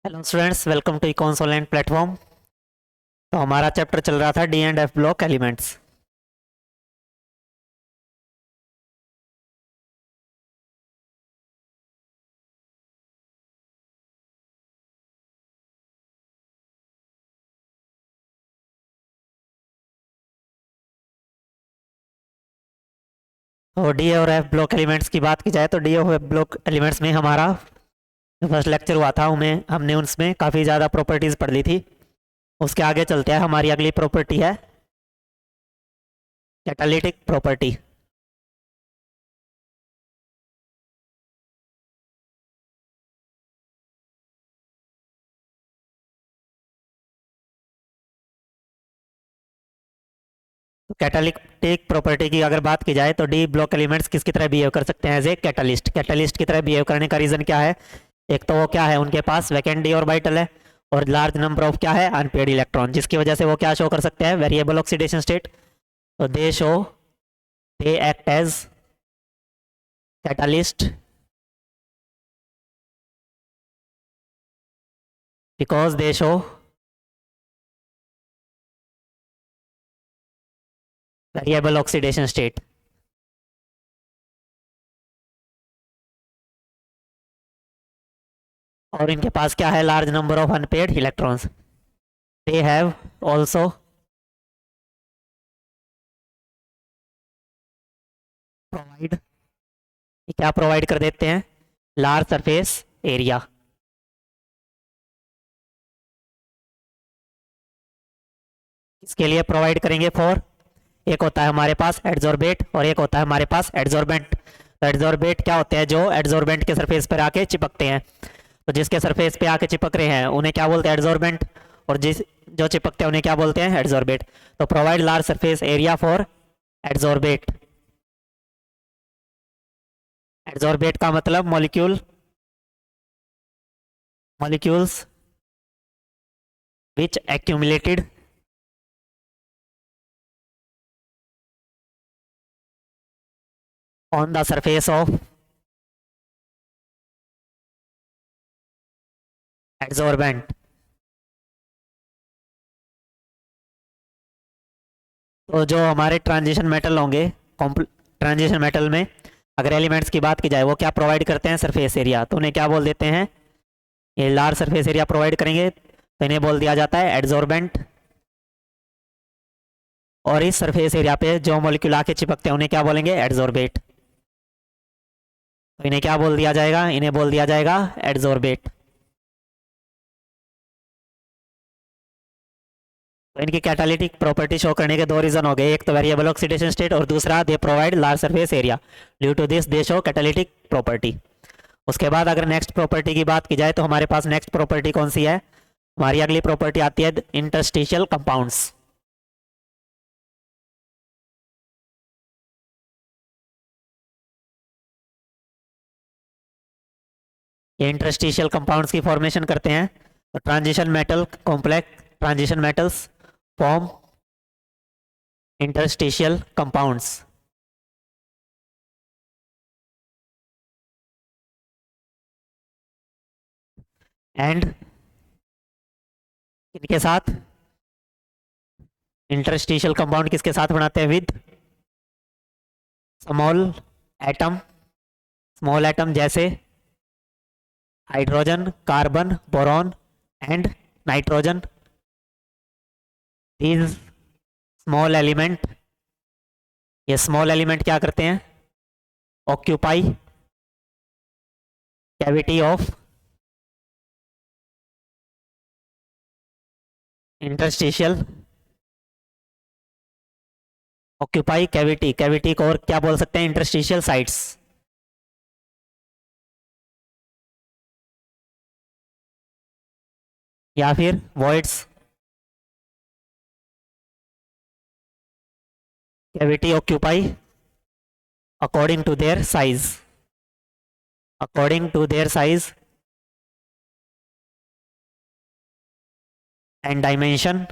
Hello students, welcome to Ekons online platform. तो हमारा chapter चल रहा था D and F block elements. तो डी और एफ ब्लॉक एलिमेंट्स की बात की जाए तो डी और एफ ब्लॉक एलिमेंट्स में हमारा जो फर्स्ट लेक्चर हुआ था उनमें हमने उसमें काफ़ी ज़्यादा प्रॉपर्टीज़ पढ़ ली थी। उसके आगे चलते हैं, हमारी अगली प्रॉपर्टी है कैटालिटिक प्रॉपर्टी। तो कैटालिटिक प्रॉपर्टी की अगर बात की जाए तो डी ब्लॉक एलिमेंट्स किसकी तरह बिहेव कर सकते हैं? As a catalyst. कैटलिस्ट की तरह बिहेव करने का रीज़न क्या है? एक तो वो क्या है, उनके पास वैकेंट डी ऑर्बिटल है और लार्ज नंबर ऑफ क्या है, अनपेड इलेक्ट्रॉन, जिसकी वजह से वो क्या शो कर सकते हैं? Variable oxidation state. तो they act as catalyst because they show variable oxidation state. और इनके पास क्या है? Large number of unpaired electrons. They have also provide, क्या प्रोवाइड कर देते हैं? Large surface area. इसके लिए प्रोवाइड करेंगे फॉर, एक होता है हमारे पास एड्जॉर्बेट और एक होता है हमारे पास एड्जॉर्बेंट। तो एड्जॉर्बेट क्या होते हैं? जो एड्जॉर्बेंट के सरफेस पर आके चिपकते हैं। तो जिसके सरफेस पे आके चिपक रहे हैं उन्हें क्या बोलते हैं? एड्जॉर्बेंट। और जिस जो चिपकते हैं उन्हें क्या बोलते हैं? एड्जॉर्बेट। तो provide large surface area for adsorbate. Adsorbate का मतलब molecules which accumulated on the surface of adsorbent. तो जो हमारे ट्रांजिशन मेटल होंगे, ट्रांजिशन मेटल में अगर एलिमेंट्स की बात की जाए वो क्या प्रोवाइड करते हैं? Surface area. तो उन्हें क्या बोल देते हैं? ये लार्ज सरफेस एरिया प्रोवाइड करेंगे तो इन्हें बोल दिया जाता है एड्जॉर्बेंट। और इस सरफेस एरिया पे जो मॉलिक्यूल आके चिपकते हैं उन्हें क्या बोलेंगे? एड्जॉर्बेट। तो इन्हें क्या बोल दिया जाएगा? इन्हें बोल दिया जाएगा एड्जॉर्बेट। तो इनकी कैटालिटिक प्रॉपर्टी शो करने के दो रीजन हो गए, एक तो वेरिएबल ऑक्सीडेशन स्टेट और दूसरा they provide large surface area. Due to this they show catalytic property. उसके बाद अगर नेक्स्ट प्रॉपर्टी की बात की जाए तो हमारे पास नेक्स्ट प्रॉपर्टी कौन सी है? हमारी अगली प्रॉपर्टी आती है इंटरस्टिशियल कंपाउंड्स। ये इंटरस्टिशियल कंपाउंड्स की फॉर्मेशन करते हैं तो transition metal complex, transition metals form interstitial compounds. And इनके साथ इंटरस्टिशियल कंपाउंड किसके साथ बनाते हैं? With small atom. Small atom जैसे hydrogen, carbon, boron and nitrogen. These small element, ये स्मॉल एलिमेंट क्या करते हैं? Occupy cavity of interstitial, occupy cavity, cavity को और क्या बोल सकते हैं? इंटरस्टिशियल साइट्स या फिर voids. Cavity occupy according to their size, according to their size and dimension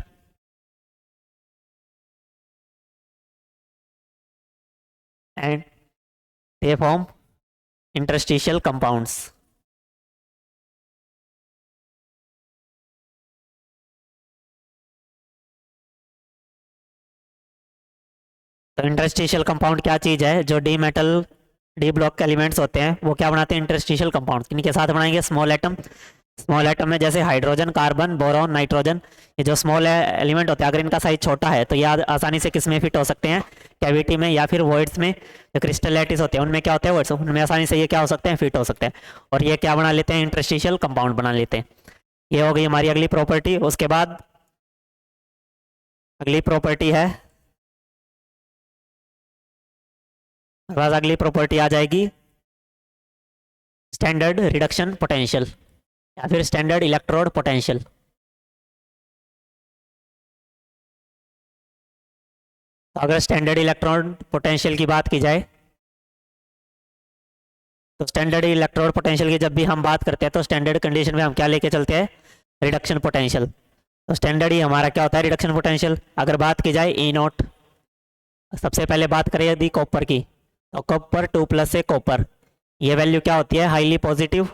and they form interstitial compounds. तो इंटरस्टिशियल कंपाउंड क्या चीज़ है? जो डी मेटल डी ब्लॉक के एलिमेंट्स होते हैं वो क्या बनाते हैं? Interstitial compound. किनके साथ बनाएंगे? Small atom. स्मॉल एटम में जैसे हाइड्रोजन, कार्बन, बोरॉन, नाइट्रोजन, ये जो स्मॉल एलिमेंट होते हैं अगर इनका साइज छोटा है तो ये आसानी से किस में फिट हो सकते हैं? कैविटी में या फिर वॉइड्स में। जो क्रिस्टल लैटिस होते हैं उनमें क्या होते हैं? वॉइड्स, उनमें आसानी से ये क्या हो सकते हैं? फिट हो सकते हैं। और ये क्या बना लेते हैं? इंटरस्टिशियल कंपाउंड बना लेते हैं। ये हो गई हमारी अगली प्रॉपर्टी। उसके बाद अगली प्रॉपर्टी है, बस अगली प्रॉपर्टी आ जाएगी स्टैंडर्ड रिडक्शन पोटेंशियल या फिर स्टैंडर्ड इलेक्ट्रोड पोटेंशियल। तो अगर स्टैंडर्ड इलेक्ट्रोड पोटेंशियल की बात की जाए तो स्टैंडर्ड इलेक्ट्रोड पोटेंशियल की जब भी हम बात करते हैं तो स्टैंडर्ड कंडीशन में हम क्या लेके चलते हैं? Reduction potential. तो स्टैंडर्ड ही हमारा क्या होता है? Reduction potential. अगर बात की जाए ई नॉट, सबसे पहले बात करें यदि कॉपर की, तो कॉपर 2+ से कॉपर, ये वैल्यू क्या होती है? Highly positive.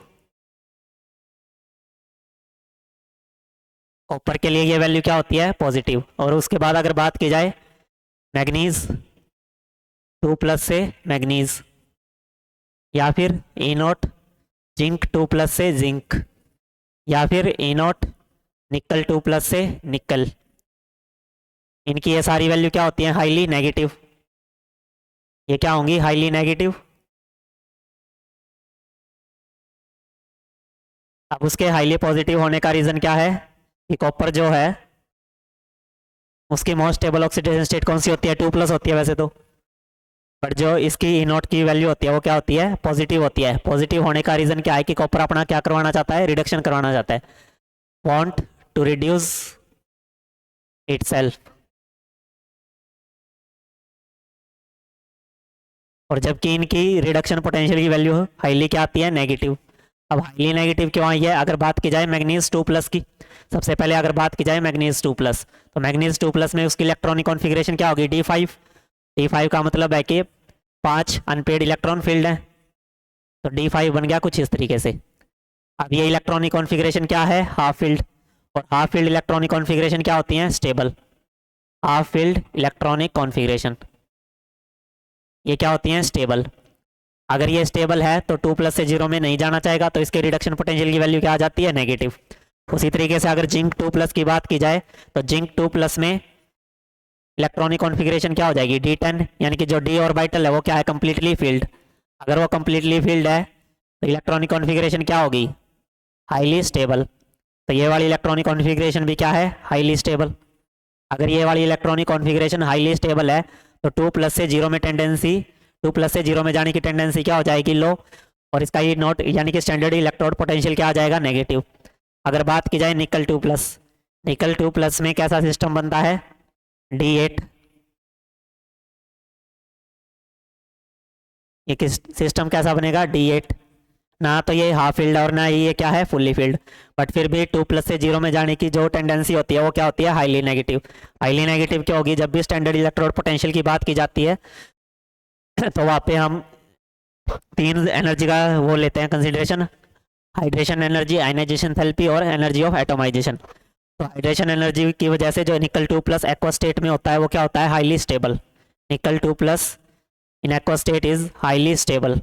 कॉपर के लिए ये वैल्यू क्या होती है? पॉजिटिव। और उसके बाद अगर बात की जाए मैग्नीज, 2+ से मैग्नीज, या फिर ई नॉट जिंक 2+ से जिंक, या फिर ई नॉट निकल 2+ से निकल, इनकी ये सारी वैल्यू क्या होती है? Highly negative. ये क्या होंगी? Highly negative. अब उसके हाईली पॉजिटिव होने का रीजन क्या है? कि कॉपर जो है उसकी मोस्ट स्टेबल ऑक्सीडेशन स्टेट कौन सी होती है? 2+ होती है वैसे तो, बट जो इसकी ई नॉट की वैल्यू होती है वो क्या होती है? पॉजिटिव होती है। पॉजिटिव होने का रीजन क्या है? कि कॉपर अपना क्या करवाना चाहता है? रिडक्शन करवाना चाहता है, वांट टू रिड्यूस इटसेल्फ। और जबकि इनकी रिडक्शन पोटेंशियल की वैल्यू हाईली क्या आती है? नेगेटिव। अब हाईली नेगेटिव क्यों आई है? अगर बात की जाए मैग्नीज 2+ की, सबसे पहले अगर बात की जाए मैग्नीज 2+, तो मैग्नीज 2+ में उसकी इलेक्ट्रॉनिक कॉन्फ़िगरेशन क्या होगी? D5। D5 का मतलब है कि 5 अनपेड इलेक्ट्रॉन फील्ड है, तो D5 बन गया कुछ इस तरीके से। अब ये इलेक्ट्रॉनिक कॉन्फ़िगरेशन क्या है? Half field. और हाफ फील्ड इलेक्ट्रॉनिक कॉन्फ़िगरेशन क्या होती है? Stable. Half field electronic configuration ये क्या होती हैं? स्टेबल। अगर ये स्टेबल है तो 2+ से 0 में नहीं जाना चाहेगा, तो इसके रिडक्शन पोटेंशियल की वैल्यू क्या आ जाती है? नेगेटिव। उसी तरीके से अगर जिंक 2+ की बात की जाए तो जिंक 2+ में इलेक्ट्रॉनिक कॉन्फ़िगरेशन क्या हो जाएगी? D10, यानी कि जो D ऑर्बिटल है वो क्या है? Completely field. अगर वो कंप्लीटली फील्ड है तो इलेक्ट्रॉनिक कॉन्फ़िगरेशन क्या होगी? Highly stable. तो ये वाली इलेक्ट्रॉनिक कॉन्फ़िगरेशन भी क्या है? Highly stable. अगर ये वाली इलेक्ट्रॉनिक कॉन्फ़िगरेशन हाईली स्टेबल है तो 2+ से 0 में टेंडेंसी, 2+ से 0 में जाने की टेंडेंसी क्या हो जाएगी? लो। और इसका ये नॉट यानी कि स्टैंडर्ड इलेक्ट्रोड पोटेंशियल क्या आ जाएगा? नेगेटिव। अगर बात की जाए निकल 2+, निकल 2+ में कैसा सिस्टम बनता है? D8। ये किस सिस्टम कैसा बनेगा? D8। ना तो ये हाफ फील्ड और ना ये क्या है? फुल्ली फील्ड, बट फिर भी 2+ से 0 में जाने की जो टेंडेंसी होती है वो क्या होती है? Highly negative. हाईली नेगेटिव क्या होगी? जब भी स्टैंडर्ड इलेक्ट्रोड पोटेंशियल की बात की जाती है तो वहाँ पे हम 3 एनर्जी का वो लेते हैं consideration: hydration energy, ionisation therapy और एनर्जी ऑफ एटोमाइजेशन। तो हाइड्रेशन एनर्जी की वजह से जो निकल 2+ एक्वा स्टेट में होता है वो क्या होता है? Highly stable. निकल 2+ in aqua state is highly stable.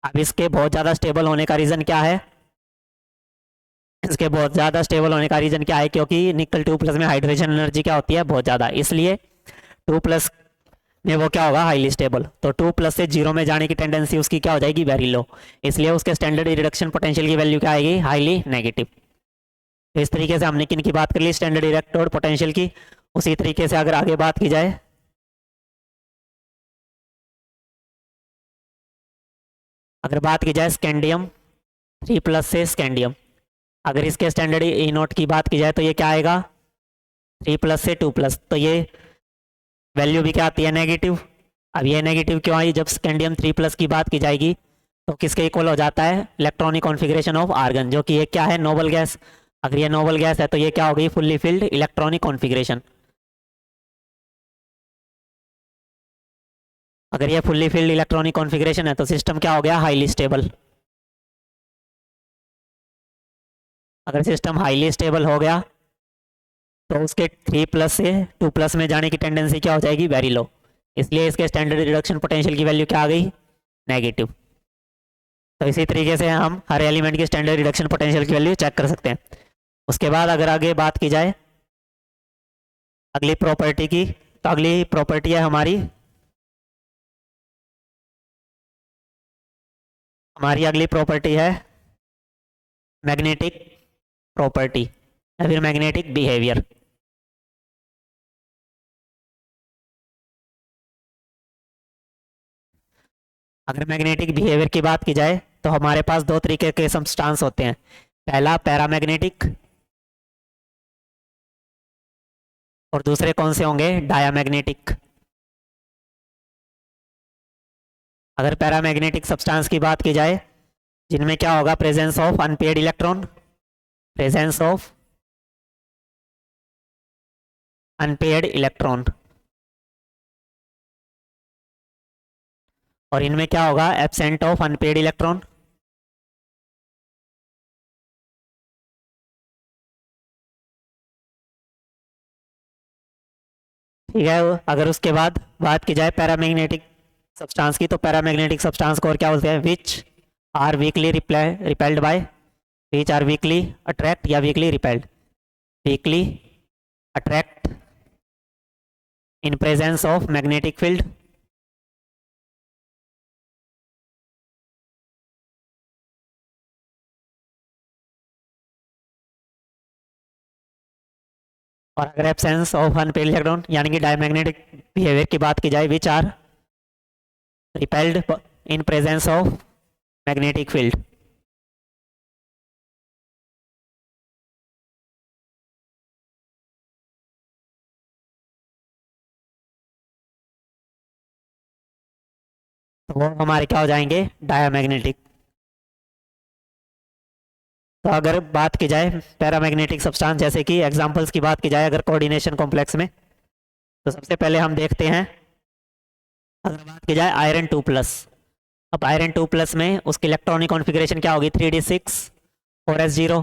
अब इसके बहुत ज़्यादा स्टेबल होने का रीज़न क्या है? इसके बहुत ज़्यादा स्टेबल होने का रीज़न क्या है? क्योंकि निकल 2+ में हाइड्रेशन एनर्जी क्या होती है? बहुत ज़्यादा, इसलिए 2+ में वो क्या होगा? Highly stable. तो 2+ से 0 में जाने की टेंडेंसी उसकी क्या हो जाएगी? वेरी लो, इसलिए उसके स्टैंडर्ड रिडक्शन पोटेंशियल की वैल्यू क्या आएगी? Highly negative. तो इस तरीके से हमने किन की बात कर ली? स्टैंडर्ड इलेक्ट्रोड पोटेंशियल की। उसी तरीके से अगर आगे बात की जाए स्कैंडियम 3+ से स्कैंडियम, अगर इसके स्टैंडर्ड ई नोट की बात की जाए तो ये क्या आएगा? 3+ से 2+, तो ये वैल्यू भी क्या आती है? नेगेटिव। अब ये नेगेटिव क्यों आई? जब स्कैंडियम 3+ की बात की जाएगी तो किसके इक्वल हो जाता है? इलेक्ट्रॉनिक कॉन्फ़िगरेशन ऑफ आर्गन, जो कि ये क्या है? Noble gas. अगर ये नोबल गैस है तो ये क्या हो गई? Fully filled electronic configuration. अगर ये फुल्ली फिल्ड इलेक्ट्रॉनिक कॉन्फ़िगरेशन है तो सिस्टम क्या हो गया? Highly stable. अगर सिस्टम हाईली स्टेबल हो गया तो उसके 3+ से 2+ में जाने की टेंडेंसी क्या हो जाएगी? वेरी लो, इसलिए इसके स्टैंडर्ड रिडक्शन पोटेंशियल की वैल्यू क्या आ गई, नेगेटिव। तो इसी तरीके से हम हर एलिमेंट की स्टैंडर्ड रिडक्शन पोटेंशियल की वैल्यू चेक कर सकते हैं। उसके बाद अगर आगे बात की जाए अगली प्रॉपर्टी की, तो अगली प्रॉपर्टी है हमारी अगली प्रॉपर्टी है मैग्नेटिक प्रॉपर्टी या फिर मैग्नेटिक बिहेवियर। अगर मैग्नेटिक बिहेवियर की बात की जाए तो हमारे पास दो तरीके के सब्सटेंस होते हैं। पहला पैरामैग्नेटिक और दूसरे कौन से होंगे, डायामैग्नेटिक। अगर पैरामैग्नेटिक सब्सटेंस की बात की जाए जिनमें क्या होगा, presence of unpaired electron, presence of unpaired electron, और इनमें क्या होगा, एब्सेंट ऑफ अनपेयर्ड इलेक्ट्रॉन। ठीक है। अगर उसके बाद बात की जाए पैरामैग्नेटिक सब्सटेंस की, तो पैरामैग्नेटिक सब्सटेंस को और क्या बोलते हैं, which are weakly repelled by, which are weakly attract या weakly repelled, weakly attract in presence of magnetic field, और अगर एब्सेंस ऑफ अनपेयर्ड इलेक्ट्रॉन यानी कि डायमैग्नेटिक बिहेवियर की बात की जाए, which are repelled in presence of magnetic field. तो वो हमारे क्या हो जाएंगे, डायमैग्नेटिक। तो अगर बात की जाए पैरामैग्नेटिक सब्सटेंस, जैसे कि एग्जांपल्स की बात की जाए अगर कोऑर्डिनेशन कॉम्प्लेक्स में, तो सबसे पहले हम देखते हैं, अगर बात की जाए आयरन 2+। अब आयरन 2+ में उसकी इलेक्ट्रॉनिक कॉन्फ़िगरेशन क्या होगी, 3d6 4s0।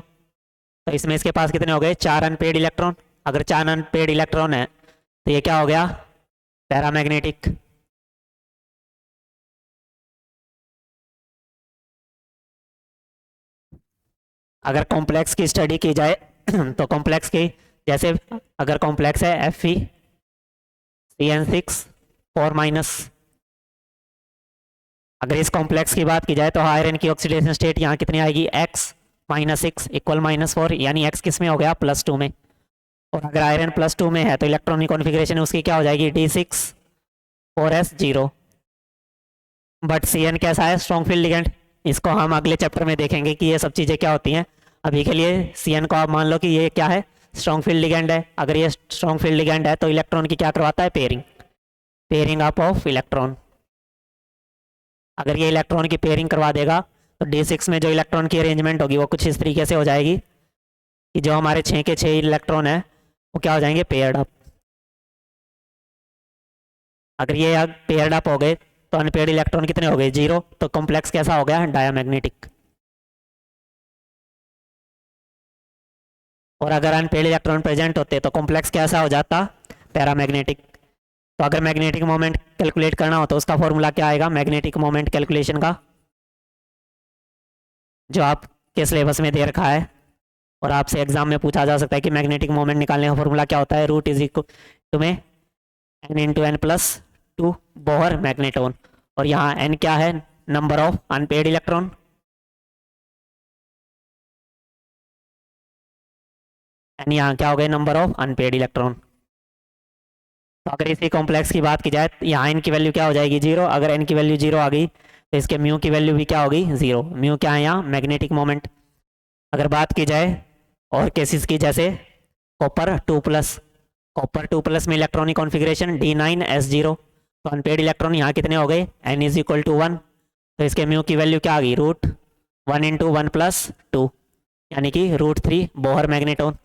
तो इसमें इसके पास कितने हो गए, 4 अनपेयर्ड इलेक्ट्रॉन। अगर 4 अनपेयर्ड इलेक्ट्रॉन है तो ये क्या हो गया, पैरामैग्नेटिक। अगर कॉम्प्लेक्स की स्टडी की जाए तो कॉम्प्लेक्स की, जैसे अगर कॉम्प्लेक्स है FeCN6 4-, अगर इस कॉम्प्लेक्स की बात की जाए तो आयरन की ऑक्सीडेशन स्टेट यहाँ कितनी आएगी, X-6 इक्वल -4, यानी X किस में हो गया, +2 में। और अगर आयरन +2 में है तो इलेक्ट्रॉनिक कॉन्फ़िगरेशन उसकी क्या हो जाएगी, D6 4s0। बट Cn कैसा है, स्ट्रॉन्ग फील्ड लिगेंड। इसको हम अगले चैप्टर में देखेंगे कि ये सब चीज़ें क्या होती हैं। अभी के लिए Cn को आप मान लो कि ये क्या है, स्ट्रॉन्ग फील्ड लिगेंड है। अगर ये स्ट्रॉन्ग फील्ड लिगेंड है तो इलेक्ट्रॉन की क्या करवाता है, पेयरिंग अप ऑफ इलेक्ट्रॉन। अगर ये इलेक्ट्रॉन की पेयरिंग करवा देगा तो D6 में जो इलेक्ट्रॉन की अरेंजमेंट होगी वो कुछ इस तरीके से हो जाएगी कि जो हमारे 6 के 6 इलेक्ट्रॉन है वो क्या हो जाएंगे, पेयर्ड अप। अगर ये पेयर्ड अप हो गए तो अनपेयर्ड इलेक्ट्रॉन कितने हो गए, 0। तो कॉम्प्लेक्स कैसा हो गया, डायमैग्नेटिक। और अगर अनपेयर्ड इलेक्ट्रॉन प्रेजेंट होते तो कॉम्प्लेक्स कैसा हो जाता, पैरामैग्नेटिक। तो अगर मैग्नेटिक मोमेंट कैलकुलेट करना हो तो उसका फॉर्मूला क्या आएगा, मैग्नेटिक मोमेंट कैलकुलेशन का, जो आपके सिलेबस में दे रखा है और आपसे एग्जाम में पूछा जा सकता है कि मैग्नेटिक मोमेंट निकालने का फॉर्मूला क्या होता है, रूट इज इक्वल टू में n×n+2 बोहर मैग्नेटोन। और यहाँ n क्या है, number of unpaired electron, n यहाँ क्या हो गए, नंबर ऑफ अनपेयर्ड इलेक्ट्रॉन। तो अगर इसी कॉम्प्लेक्स की बात की जाए यहाँ n की वैल्यू क्या हो जाएगी, 0। अगर n की वैल्यू 0 आ गई तो इसके म्यू की वैल्यू भी क्या होगी, 0। म्यू क्या है यहाँ, मैग्नेटिक मोमेंट। अगर बात की जाए और केसेस की, जैसे कॉपर 2+, कॉपर 2+ में इलेक्ट्रॉनिक कॉन्फ़िगरेशन D9s0। तो अनपेयर्ड इलेक्ट्रॉन यहाँ कितने हो गए, n इज इक्वल टू 1। तो इसके म्यू की वैल्यू क्या आ गई, √1 × 1 + 2, यानी कि √3 बोहर मैग्नेटोन।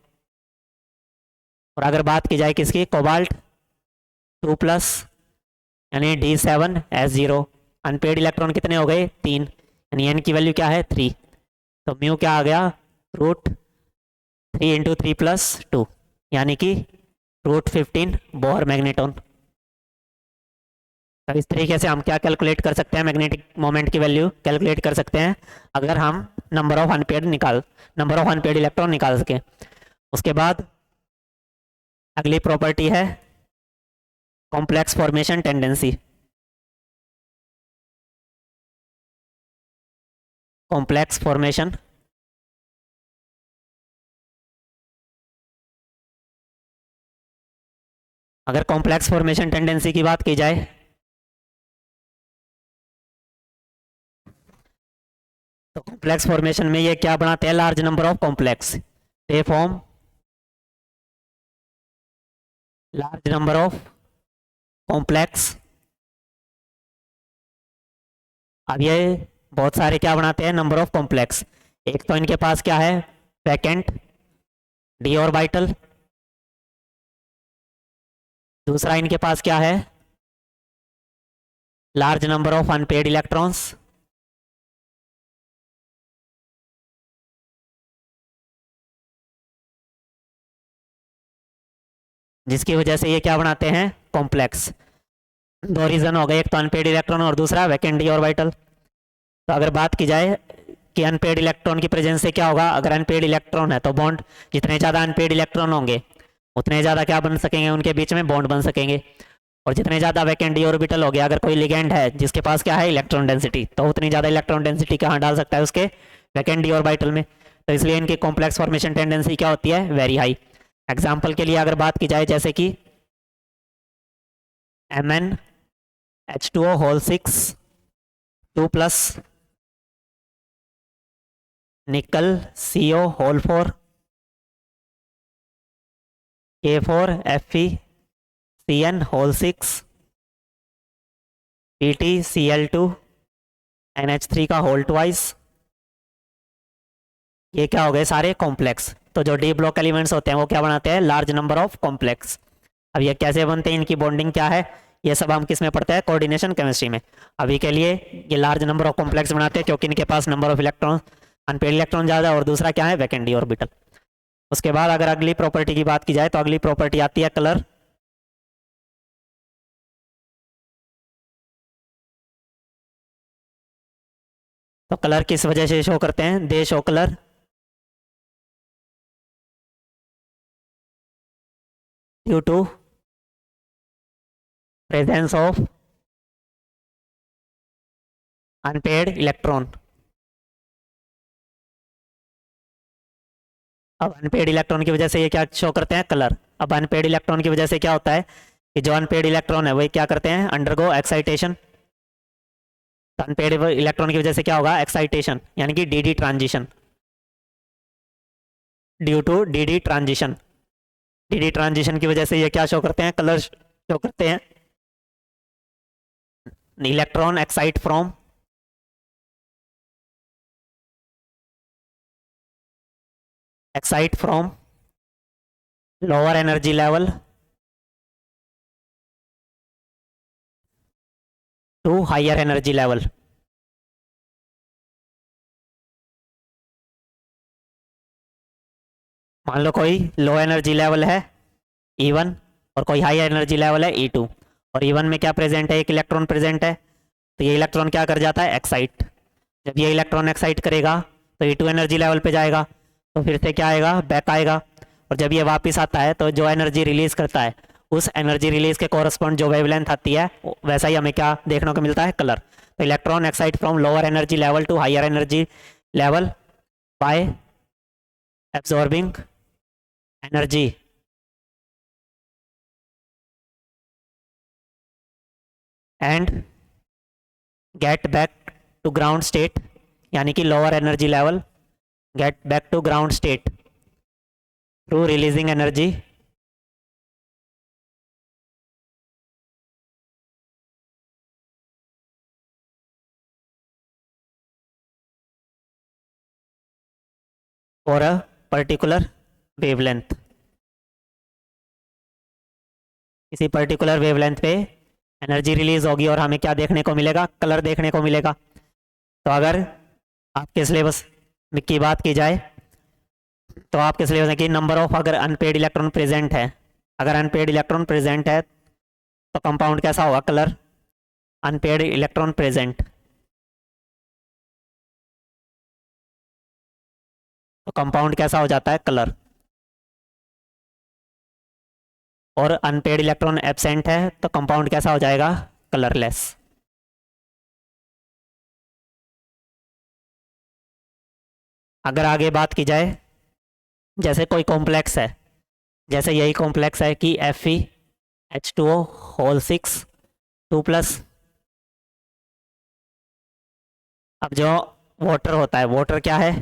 और अगर बात की जाए किसकी, कोबाल्ट 2+, यानी D7s0। अनपेयर्ड इलेक्ट्रॉन कितने हो गए, 3, यानी n की वैल्यू क्या है, 3। तो म्यू क्या आ गया, √3 × 3 + 2, यानी कि √15 बोहर मैग्नेटोन। तो इस तरीके से हम क्या कैलकुलेट कर सकते हैं, मैग्नेटिक मोमेंट की वैल्यू कैलकुलेट कर सकते हैं अगर हम नंबर ऑफ अनपेड इलेक्ट्रॉन निकाल सकें। उसके बाद अगली प्रॉपर्टी है complex formation tendency. Complex formation अगर कॉम्प्लेक्स फॉर्मेशन टेंडेंसी की बात की जाए तो कॉम्प्लेक्स फॉर्मेशन में ये क्या बनाते हैं, large number of complex, they form large number of complex. अब ये बहुत सारे क्या बनाते हैं, नंबर ऑफ कॉम्प्लेक्स। एक तो इनके पास क्या है, वैकेंट डी ऑर्बिटल। दूसरा इनके पास क्या है, large number of unpaired electrons. जिसकी वजह से ये क्या बनाते हैं, कॉम्प्लेक्स। दो रीजन हो गए, एक तो अनपेड इलेक्ट्रॉन और दूसरा वैकेंट डी ऑर्बिटल। तो अगर बात की जाए कि अनपेड इलेक्ट्रॉन की प्रेजेंस से क्या होगा, अगर अनपेड इलेक्ट्रॉन है तो बॉन्ड, जितने ज़्यादा अनपेड इलेक्ट्रॉन होंगे उतने ज़्यादा क्या बन सकेंगे, उनके बीच में बॉन्ड बन सकेंगे। और जितने ज़्यादा वैकेंट डी ऑर्बिटल हो गया, अगर कोई लिगेंड है जिसके पास क्या है, इलेक्ट्रॉन डेंसिटी, तो उतनी ज़्यादा इलेक्ट्रॉन डेंसिटी कहाँ डाल सकता है, उसके वैकेंट डी ऑर्बिटल में। तो इसलिए इनकी कॉम्प्लेक्स फॉर्मेशन टेंडेंसी क्या होती है, वेरी हाई। एग्जाम्पल के लिए अगर बात की जाए जैसे कि MnH2O होल 6 2+ निकल CO whole 4 K4Fe whole 6 PtCl2 NH3 का होल ट्वाइस। ये क्या हो गए, सारे कॉम्प्लेक्स। तो जो डी ब्लॉक एलिमेंट्स होते हैं वो क्या बनाते हैं, लार्ज नंबर ऑफ कॉम्प्लेक्स। अब ये कैसे बनते हैं, इनकी बॉन्डिंग क्या है, ये सब हम किस में पढ़ते हैं, कोऑर्डिनेशन केमिस्ट्री में। अभी के लिए ये लार्ज नंबर ऑफ कॉम्प्लेक्स बनाते हैं क्योंकि इनके पास number of electron, unpaired electron ज़्यादा, और दूसरा क्या है, वैकेंट डी ऑर्बिटल। उसके बाद अगर अगली प्रॉपर्टी की बात की जाए तो अगली प्रॉपर्टी आती है कलर। तो कलर किस वजह से शो करते हैं, they show colour due to presence of unpaired electron. अब अनपेड इलेक्ट्रॉन की वजह से ये क्या शो करते हैं, कलर। अब अनपेड इलेक्ट्रॉन की वजह से क्या होता है कि जो अनपेड इलेक्ट्रॉन है वही क्या करते हैं, अंडरगो एक्साइटेशन। तो अनपेड इलेक्ट्रॉन की वजह से क्या होगा, एक्साइटेशन, यानी कि d transition, due to d transition. D transition की वजह से ये क्या शो करते हैं, कलर शो करते हैं। Electron excite from lower energy level to higher energy level. मान लो कोई लो एनर्जी लेवल है E1 और कोई हाई एनर्जी लेवल है E2, और E1 में क्या प्रेजेंट है, एक इलेक्ट्रॉन प्रेजेंट है। तो ये इलेक्ट्रॉन क्या कर जाता है, एक्साइट। जब ये इलेक्ट्रॉन एक्साइट करेगा तो E2 एनर्जी लेवल पे जाएगा, तो फिर से क्या आएगा, बैक आएगा। और जब ये वापस आता है तो जो एनर्जी रिलीज करता है, उस एनर्जी रिलीज के कॉरस्पॉन्ड जो वेवलेंथ आती है, वैसा ही हमें क्या देखने को मिलता है, कलर। तो electron excite from lower energy level to higher energy level by absorbing energy and get back to ground state, यानी कि lower energy level get back to ground state through releasing energy for a particular wavelength. किसी particular wavelength पे energy release होगी और हमें क्या देखने को मिलेगा, कलर देखने को मिलेगा। तो अगर आपके सिलेबस की बात की जाए तो आपके सिलेबस में कि नंबर ऑफ अगर अनपेड इलेक्ट्रॉन प्रेजेंट है, अगर अनपेड इलेक्ट्रॉन प्रेजेंट है तो कंपाउंड कैसा होगा, कलर। अनपेयर्ड इलेक्ट्रॉन प्रेजेंट, तो कंपाउंड कैसा हो जाता है, कलर। और अनपेयर्ड इलेक्ट्रॉन एब्सेंट है तो कंपाउंड कैसा हो जाएगा, कलरलेस। अगर आगे बात की जाए, जैसे कोई कॉम्प्लेक्स है, जैसे यही कॉम्प्लेक्स है कि Fe H2O होल 6 2+। अब जो वाटर होता है, वाटर क्या है,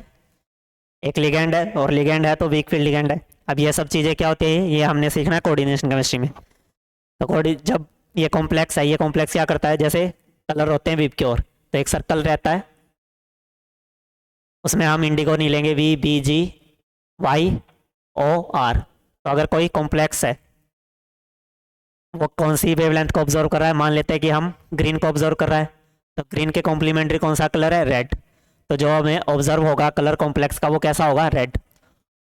एक लिगेंड है, और लिगेंड है तो वीक फील्ड लिगेंड है। अब ये सब चीज़ें क्या होती है, ये हमने सीखना है कोऑर्डिनेशन केमिस्ट्री में। तो जब ये कॉम्प्लेक्स है, ये कॉम्प्लेक्स क्या करता है, जैसे कलर होते हैं वीप के, और तो एक सर्कल रहता है, उसमें हम इंडिगो नहीं लेंगे, VBGYOR। तो अगर कोई कॉम्प्लेक्स है, वो कौन सी वेवलेंथ को ऑब्जर्व कर रहा है, मान लेते हैं कि हम ग्रीन को ऑब्जर्व कर रहा है, तो ग्रीन के कॉम्प्लीमेंट्री कौन सा कलर है, रेड। तो जो हमें ऑब्जर्व होगा कलर कॉम्प्लेक्स का, वो कैसा होगा, रेड।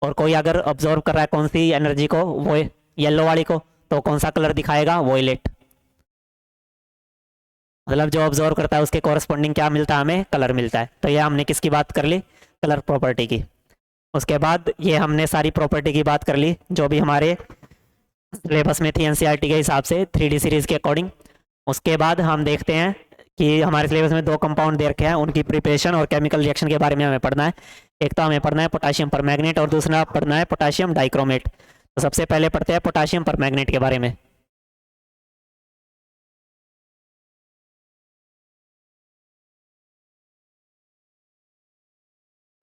और कोई अगर ऑब्जर्व कर रहा है कौन सी एनर्जी को, वो येलो वाली को, तो कौन सा कलर दिखाएगा, वॉयलेट। मतलब जो ऑब्जर्व करता है उसके कॉरस्पॉन्डिंग क्या मिलता है, हमें कलर मिलता है। तो ये हमने किसकी बात कर ली, कलर प्रॉपर्टी की। उसके बाद ये हमने सारी प्रॉपर्टी की बात कर ली जो भी हमारे सिलेबस में थी एनसीईआरटी के हिसाब से 3D सीरीज के अकॉर्डिंग। उसके बाद हम देखते हैं कि हमारे सिलेबस में 2 कंपाउंड दे रखे हैं, उनकी प्रिपरेशन और केमिकल रिएक्शन के बारे में हमें पढ़ना है। एक तो हमें पढ़ना है पोटाशियम परमैंगनेट, और दूसरा पढ़ना है पोटाशियम डाइक्रोमेट। तो सबसे पहले पढ़ते हैं पोटाशियम परमैंगनेट के बारे में।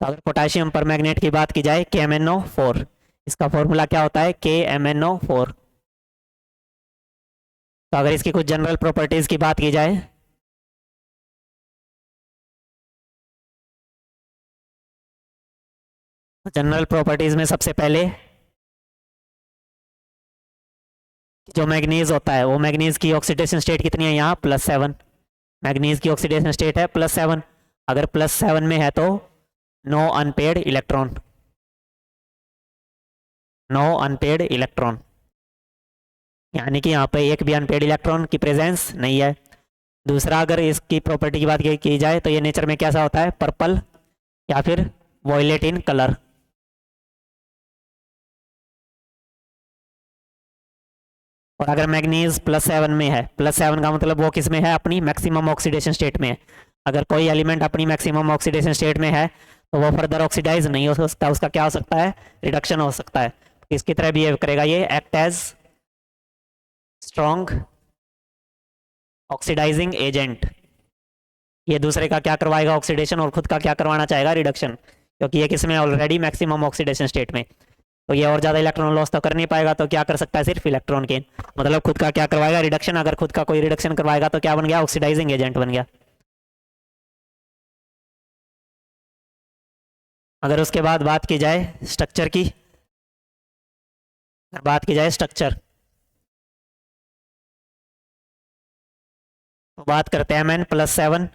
तो अगर पोटाशियम परमैंगनेट की बात की जाए, KMnO4, इसका फॉर्मूला क्या होता है, KMnO4। तो अगर इसकी कुछ जनरल प्रॉपर्टीज की बात की जाए, जनरल प्रॉपर्टीज में सबसे पहले जो मैग्नीज होता है, वो मैग्नीज की ऑक्सीडेशन स्टेट कितनी है, यहाँ +7। मैग्नीज की ऑक्सीडेशन स्टेट है +7। अगर +7 में है तो no unpaired electron, no unpaired electron, यानी कि यहाँ पे एक भी अनपेयर्ड इलेक्ट्रॉन की प्रेजेंस नहीं है। दूसरा, अगर इसकी प्रॉपर्टी की बात की जाए तो ये नेचर में कैसा होता है, पर्पल या फिर वॉयलेट इन कलर। और अगर मैग्नीज +7 में है, +7 का मतलब वो किस में है, अपनी मैक्सिमम ऑक्सीडेशन स्टेट में है। अगर कोई एलिमेंट अपनी मैक्सिमम ऑक्सीडेशन स्टेट में है तो वो फर्दर ऑक्सीडाइज नहीं हो सकता, उसका क्या हो सकता है, रिडक्शन हो सकता है। इसकी तरह बिहेव करेगा ये, act as strong oxidising agent. ये दूसरे का क्या करवाएगा, ऑक्सीडेशन, और खुद का क्या करवाना चाहेगा, रिडक्शन, क्योंकि ये किसमें ऑलरेडी मैक्सिमम ऑक्सीडेशन स्टेट में। तो ये और ज़्यादा इलेक्ट्रॉन लॉस तो कर नहीं पाएगा, तो क्या कर सकता है, सिर्फ इलेक्ट्रॉन गेन। मतलब खुद का क्या करवाएगा, रिडक्शन। अगर खुद का कोई रिडक्शन करवाएगा तो क्या बन गया, ऑक्सीडाइजिंग एजेंट बन गया। अगर उसके बाद बात की जाए स्ट्रक्चर की, बात की जाए स्ट्रक्चर, तो बात करते हैं Mn+7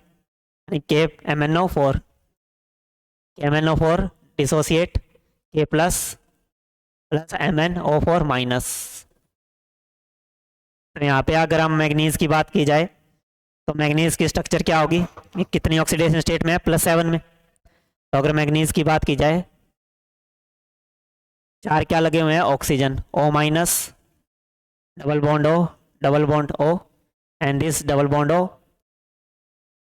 KMnO4, KMnO4 dissociate K plus MnO4 minus. तो यहाँ पे अगर हम मैग्नीज की बात की जाए तो मैग्नीज की स्ट्रक्चर क्या होगी, ये कितनी ऑक्सीडेशन स्टेट में है, +7 में। तो अगर मैग्नीज की बात की जाए, 4 क्या लगे हुए हैं, oxygen, O-, double bond O, double bond O, and this double bond O।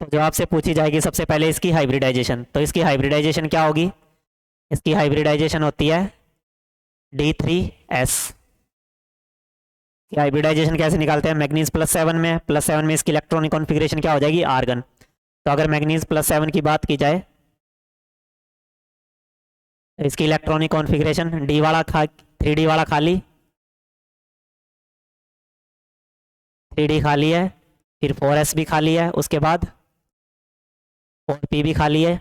तो जो आपसे पूछी जाएगी सबसे पहले इसकी हाइब्रिडाइजेशन, तो इसकी हाइब्रिडाइजेशन क्या होगी, इसकी हाइब्रिडाइजेशन होती है D3S। हाइब्रिडाइजेशन कैसे निकालते हैं, मैग्नीज +7 में, +7 में इसकी इलेक्ट्रॉनिक कॉन्फ़िगरेशन क्या हो जाएगी, आर्गन। तो अगर मैग्नीज +7 की बात की जाए, तो इसकी इलेक्ट्रॉनिक कॉन्फ़िगरेशन डी वाला 3D वाला खाली, 3D खाली है, फिर 4S भी खाली है, उसके बाद 4P भी खाली है,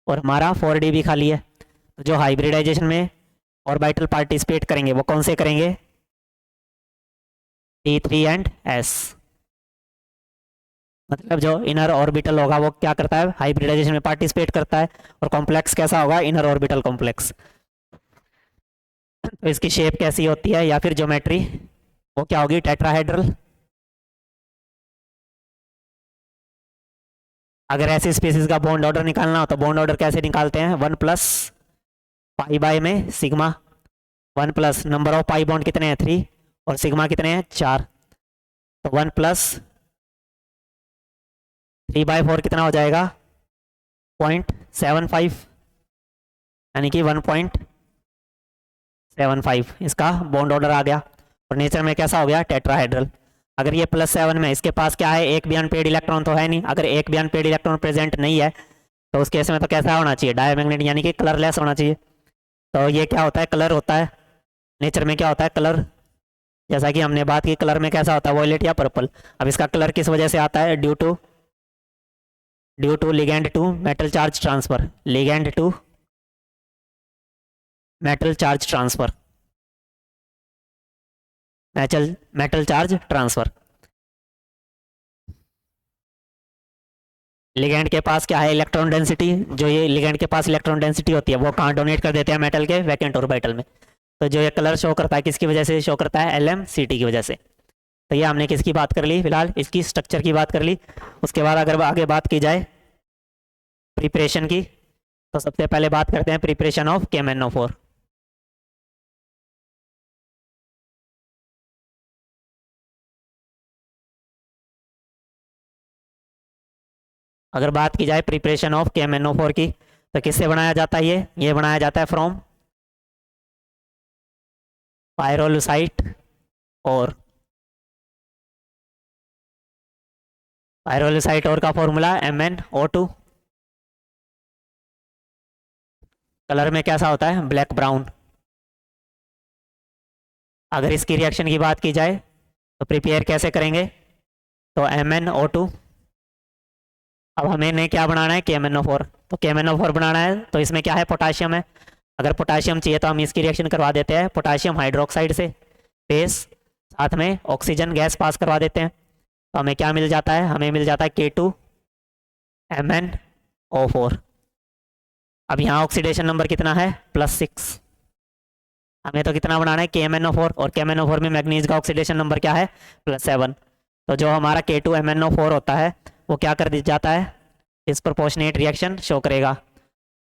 और हमारा 4D भी खाली है। तो जो हाइब्रिडाइजेशन में ऑर्बिटल पार्टिसिपेट करेंगे वो कौन से करेंगे, D3 एंड S। मतलब जो इनर ऑर्बिटल होगा वो क्या करता है, हाइब्रिडाइजेशन में पार्टिसिपेट करता है। और कॉम्प्लेक्स कैसा होगा, इनर ऑर्बिटल कॉम्प्लेक्स। तो इसकी शेप कैसी होती है या फिर ज्योमेट्री, वो क्या होगी, टेट्राहेड्रल। अगर ऐसी स्पीसीज का बॉन्ड ऑर्डर निकालना हो तो बॉन्ड ऑर्डर कैसे निकालते हैं, 1 प्लस पाई बाय में sigma, 1 plus number of pi bond कितने हैं 3 और सिग्मा कितने हैं 4, तो 1 प्लस 3/4 कितना हो जाएगा 0.75, यानी कि 1.75 इसका बॉन्ड ऑर्डर आ गया। और नेचर में कैसा हो गया टेट्राहेड्रल। अगर ये +7 में इसके पास क्या है, एक भी अनपेड इलेक्ट्रॉन तो है नहीं, अगर एक भी अनपेड इलेक्ट्रॉन प्रेजेंट नहीं है तो उस केस में तो कैसा होना चाहिए, डायमैग्नेट यानी कि कलरलेस होना चाहिए। तो ये क्या होता है, कलर होता है। नेचर में क्या होता है, कलर, जैसा कि हमने बात की कलर में कैसा होता है, वॉयलेट या पर्पल। अब इसका कलर किस वजह से आता है, due to ligand to metal charge transfer, ligand to metal charge transfer, metal charge transfer. Ligand के पास क्या है, इलेक्ट्रॉन डेंसिटी, जो ये लिगेंड के पास इलेक्ट्रॉन डेंसिटी होती है वो कहाँ डोनेट कर देते हैं, मेटल के वैकेंट ऑर्बिटल में। तो जो ये कलर शो करता है किसकी वजह से शो करता है, LMCT की वजह से। तो ये हमने किसकी बात कर ली, फिलहाल इसकी स्ट्रक्चर की बात कर ली। उसके बाद अगर आगे बात की जाए प्रिपरेशन की, तो सबसे पहले बात करते हैं प्रिपरेशन ऑफ KMnO4। अगर बात की जाए प्रिपरेशन ऑफ KMnO4 की, तो किससे बनाया जाता है, ये बनाया जाता है फ्रॉम पायरोलुसाइट और पायरोलुसाइट और का फॉर्मूला MnO2। कलर में कैसा होता है, ब्लैक ब्राउन। अगर इसकी रिएक्शन की बात की जाए तो प्रिपेयर कैसे करेंगे, तो MnO2, अब हमें क्या बनाना है, KMnO4। तो KMnO4 बनाना है तो इसमें क्या है, पोटाशियम है। अगर पोटाशियम चाहिए तो हम इसकी रिएक्शन करवा देते हैं पोटाशियम हाइड्रोक्साइड से, बेस साथ में ऑक्सीजन गैस पास करवा देते हैं। तो हमें क्या मिल जाता है, हमें मिल जाता है K2MnO4। अब यहाँ ऑक्सीडेशन नंबर कितना है, +6। हमें तो कितना बनाना है, KMnO4, और KMnO4 में मैग्नीज का ऑक्सीडेशन नंबर क्या है, +7। तो जो हमारा K2MnO4 होता है वो क्या कर जाता है, डिस्प्रपोर्शनेट रिएक्शन शो करेगा।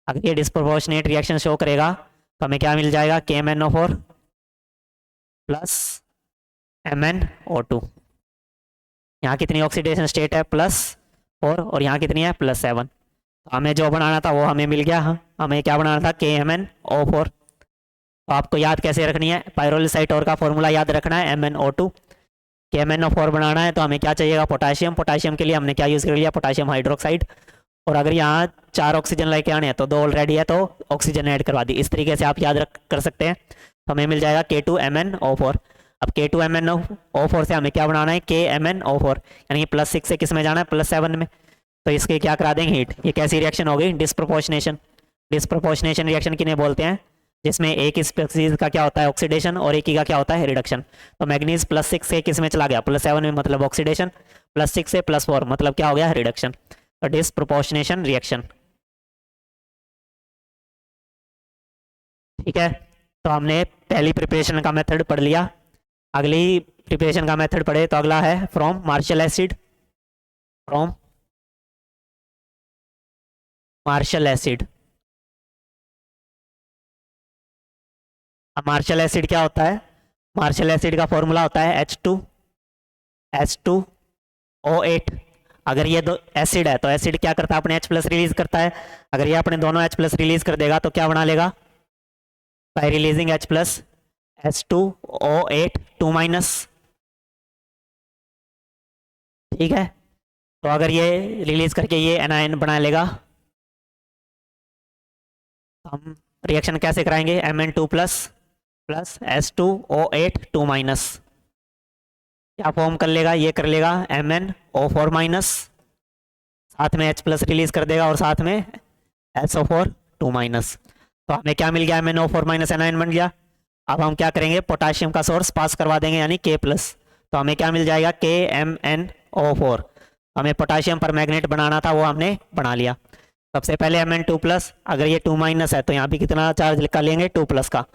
अगर ये डिस्प्रपोर्शनेट रिएक्शन शो करेगा तो हमें क्या मिल जाएगा, KMnO4 प्लस MnO2। यहाँ कितनी ऑक्सीडेशन स्टेट है, +4, और यहाँ कितनी है, +7। तो हमें जो बनाना था वो हमें मिल गया। हमें क्या बनाना था, KMnO4। तो आपको याद कैसे रखनी है, पायरोलिसाइट और का फॉर्मूला याद रखना है, MnO2। KMnO4 बनाना है तो हमें क्या चाहिएगा, पोटाशियम। पोटाशियम के लिए हमने क्या यूज़ कर लिया, पोटाशियम हाइड्रोक्साइड। और अगर यहाँ 4 ऑक्सीजन लेके आने हैं तो 2 ऑलरेडी है तो ऑक्सीजन ऐड करवा दी। इस तरीके से आप याद कर सकते हैं। तो हमें मिल जाएगा K2MnO4। अब K2MnO4 से हमें क्या बनाना है, KMnO4, यानी +6 से किस में जाना है, +7 में। तो इसके क्या करा देंगे, हीट। ये कैसी रिएक्शन हो गई, डिस्प्रपोर्शनेशन। डिस्प्रपोर्शनेशन रिएक्शन किन्हें बोलते हैं, जिसमें एक स्पीसीज का क्या होता है, ऑक्सीडेशन, और एक ही का क्या होता है, रिडक्शन। तो मैग्नीज +6 से किस में चला गया, +7 में, मतलब ऑक्सीडेशन। +6 से +4 मतलब क्या हो गया, रिडक्शन। तो डिस्प्रपोर्शनेशन रिएक्शन। ठीक है, तो हमने पहली प्रिपरेशन का मेथड पढ़ लिया। अगली प्रिपरेशन का मेथड पढ़े तो अगला है from Marshall acid. From Marshall acid. अब मार्शल एसिड क्या होता है, मार्शल एसिड का फॉर्मूला होता है H2O8। अगर ये दो एसिड है तो एसिड क्या करता है, अपने H+ रिलीज करता है। अगर ये अपने दोनों H+ रिलीज कर देगा तो क्या बना लेगा, बाय रिलीजिंग H+, H2O8 2-। ठीक है, तो अगर ये रिलीज करके ये एनायन बना लेगा, हम रिएक्शन कैसे कराएंगे, Mn2 प्लस H2O8 2-। क्या फॉर्म कर लेगा, ये कर लेगा MnO4-, साथ में H+ रिलीज कर देगा और साथ में SO4 2-। तो हमें क्या मिल गया, MnO4- एनायन बन गया। अब हम क्या करेंगे, पोटाशियम का सोर्स पास करवा देंगे, यानी K+। तो हमें क्या मिल जाएगा, KMnO4। हमें पोटाशियम पर मैग्नेट बनाना था वो हमने बना लिया। सबसे पहले Mn2+, अगर ये 2- है तो यहाँ भी कितना चार्ज का लेंगे, 2+ का।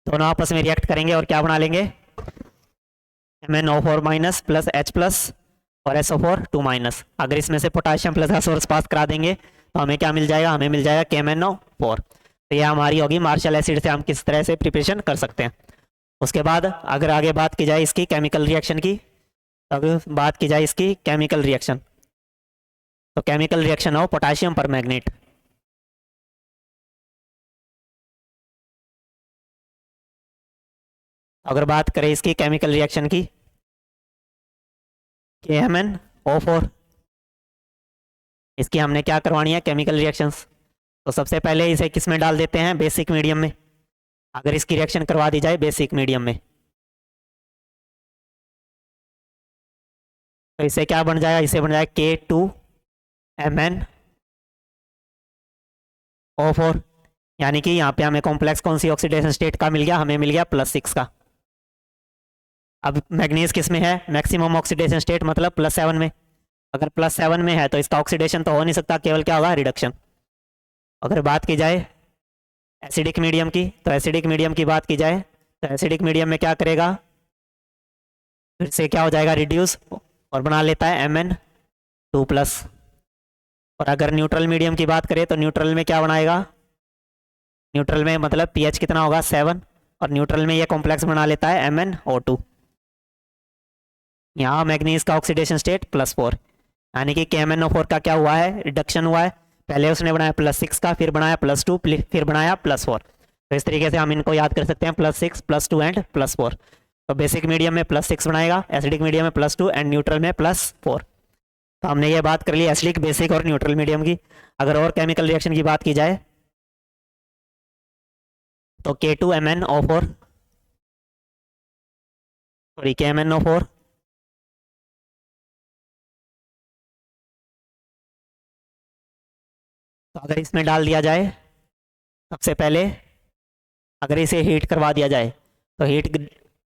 दोनों आपस में रिएक्ट करेंगे और क्या बना लेंगे, MnO4- प्लस H+, और SO4 2-। अगर इसमें से पोटाशियम प्लस का सोर्स पास करा देंगे तो हमें क्या मिल जाएगा, हमें मिल जाएगा KMnO4। तो ये हमारी होगी मार्शल एसिड से हम किस तरह से प्रिपरेशन कर सकते हैं। उसके बाद अगर आगे बात की जाए इसकी केमिकल रिएक्शन की, अगर बात की जाए इसकी केमिकल रिएक्शन, तो केमिकल रिएक्शन हो पोटाशियम पर मैग्नेट। अगर बात करें इसकी केमिकल रिएक्शन की, KMnO4, इसकी हमने क्या करवानी है केमिकल रिएक्शंस। तो सबसे पहले इसे किस में डाल देते हैं, बेसिक मीडियम में। अगर इसकी रिएक्शन करवा दी जाए बेसिक मीडियम में तो इसे क्या बन जाएगा, इसे बन जाएगा K2MnO4। यानी कि यहाँ पे हमें कॉम्प्लेक्स कौन सी ऑक्सीडेशन स्टेट का मिल गया, हमें मिल गया +6 का। अब मैग्नीज किस में है, मैक्सिमम ऑक्सीडेशन स्टेट मतलब +7 में। अगर +7 में है तो इसका ऑक्सीडेशन तो हो नहीं सकता, केवल क्या होगा, रिडक्शन। अगर बात की जाए एसिडिक मीडियम की, तो एसिडिक मीडियम की बात की जाए तो एसिडिक मीडियम में क्या करेगा, फिर से क्या हो जाएगा, रिड्यूस और बना लेता है Mn2+। और अगर न्यूट्रल मीडियम की बात करें तो न्यूट्रल में क्या बनाएगा, न्यूट्रल में मतलब pH कितना होगा 7, और न्यूट्रल में ये कॉम्प्लेक्स बना लेता है MnO2। यहाँ मैग्नीज का ऑक्सीडेशन स्टेट +4, यानी कि KMnO4 का क्या हुआ है, रिडक्शन हुआ है। पहले उसने बनाया +6 का, फिर बनाया +2, फिर बनाया +4। तो इस तरीके से हम इनको याद कर सकते हैं, +6, +2 एंड +4। तो बेसिक मीडियम में +6 बनाएगा, एसिडिक मीडियम में +2 एंड न्यूट्रल में +4। तो हमने ये बात कर ली एसिडिक, बेसिक और न्यूट्रल मीडियम की। अगर और केमिकल रिएक्शन की बात की जाए तो K2MnO4, सॉरी KMnO4, तो अगर इसमें डाल दिया जाए, सबसे पहले अगर इसे हीट करवा दिया जाए तो हीट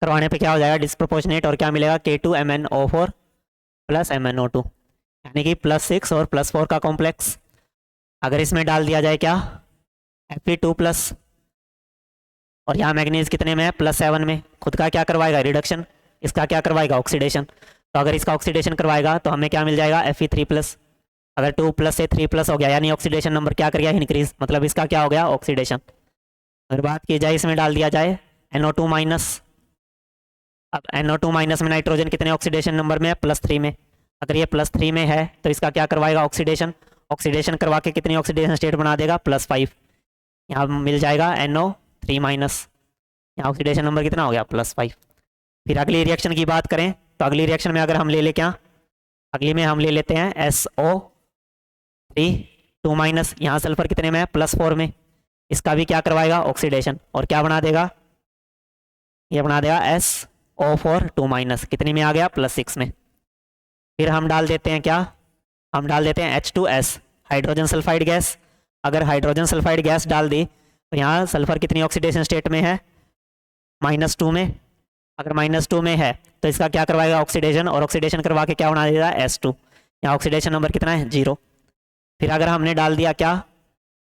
करवाने पे क्या हो जाएगा, डिस्प्रोपोर्शनेट, और क्या मिलेगा, K2MnO4 + MnO2, यानी कि +6 और +4 का कॉम्प्लेक्स। अगर इसमें डाल दिया जाए क्या, Fe2+, और यहाँ मैग्नीज कितने में है, +7 में, खुद का क्या करवाएगा, रिडक्शन, इसका क्या करवाएगा, ऑक्सीडेशन। तो अगर इसका ऑक्सीडेशन करवाएगा तो हमें क्या मिल जाएगा, Fe3+। अगर 2+ से 3+ हो गया यानी ऑक्सीडेशन नंबर क्या कर गया, इंक्रीज, मतलब इसका क्या हो गया, ऑक्सीडेशन। अगर बात की जाए इसमें डाल दिया जाए NO2-। अब NO2- में नाइट्रोजन कितने ऑक्सीडेशन नंबर में है, +3 में। अगर ये +3 में है तो इसका क्या करवाएगा, ऑक्सीडेशन। ऑक्सीडेशन करवा के कितनी ऑक्सीडेशन स्टेट बना देगा, +5। यहाँ मिल जाएगा NO3-। यहाँ ऑक्सीडेशन नंबर कितना हो गया, +5। फिर अगली रिएक्शन की बात करें तो अगली रिएक्शन में अगर हम ले क्या, अगली में हम ले लेते हैं SO3 यहाँ सल्फर कितने में है, +4 में। इसका भी क्या करवाएगा, ऑक्सीडेशन, और क्या बना देगा, ये बना देगा SO4 कितने में आ गया, +6 में। फिर हम डाल देते हैं क्या, हम डाल देते हैं H2S, हाइड्रोजन सल्फाइड गैस। अगर हाइड्रोजन सल्फाइड गैस डाल दी तो यहाँ सल्फर कितनी ऑक्सीडेशन स्टेट में है, -2 में। अगर -2 में है तो इसका क्या करवाएगा, ऑक्सीडेशन, और ऑक्सीडेशन करवा के क्या बना देगा, S2। यहाँ ऑक्सीडेशन नंबर कितना है, 0। फिर अगर हमने डाल दिया क्या,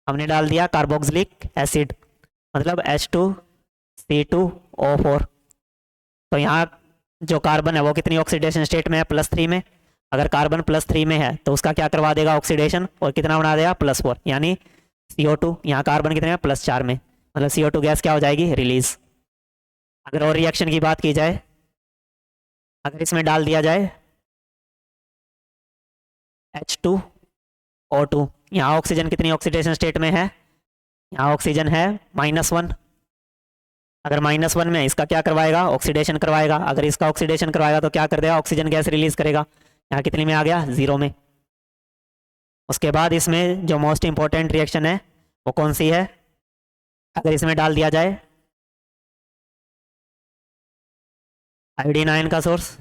हमने डाल दिया कार्बोक्सिलिक एसिड, मतलब H2C2O4। तो यहाँ जो कार्बन है वो कितनी ऑक्सीडेशन स्टेट में है, +3 में। अगर कार्बन +3 में है तो उसका क्या करवा देगा, ऑक्सीडेशन, और कितना बना देगा, +4, यानी CO2। यहाँ कार्बन कितने में, +4 में, मतलब CO2 गैस क्या हो जाएगी, रिलीज। अगर और रिएक्शन की बात की जाए, अगर इसमें डाल दिया जाए H2O2, यहाँ ऑक्सीजन कितनी ऑक्सीडेशन स्टेट में है, यहाँ ऑक्सीजन है -1। अगर -1 में इसका क्या करवाएगा, ऑक्सीडेशन करवाएगा। अगर इसका ऑक्सीडेशन करवाएगा तो क्या कर देगा, ऑक्सीजन गैस रिलीज करेगा। यहाँ कितनी में आ गया, 0 में। उसके बाद इसमें जो मोस्ट इंपॉर्टेंट रिएक्शन है वो कौन सी है, अगर इसमें डाल दिया जाए आयोडीन आयन का सोर्स,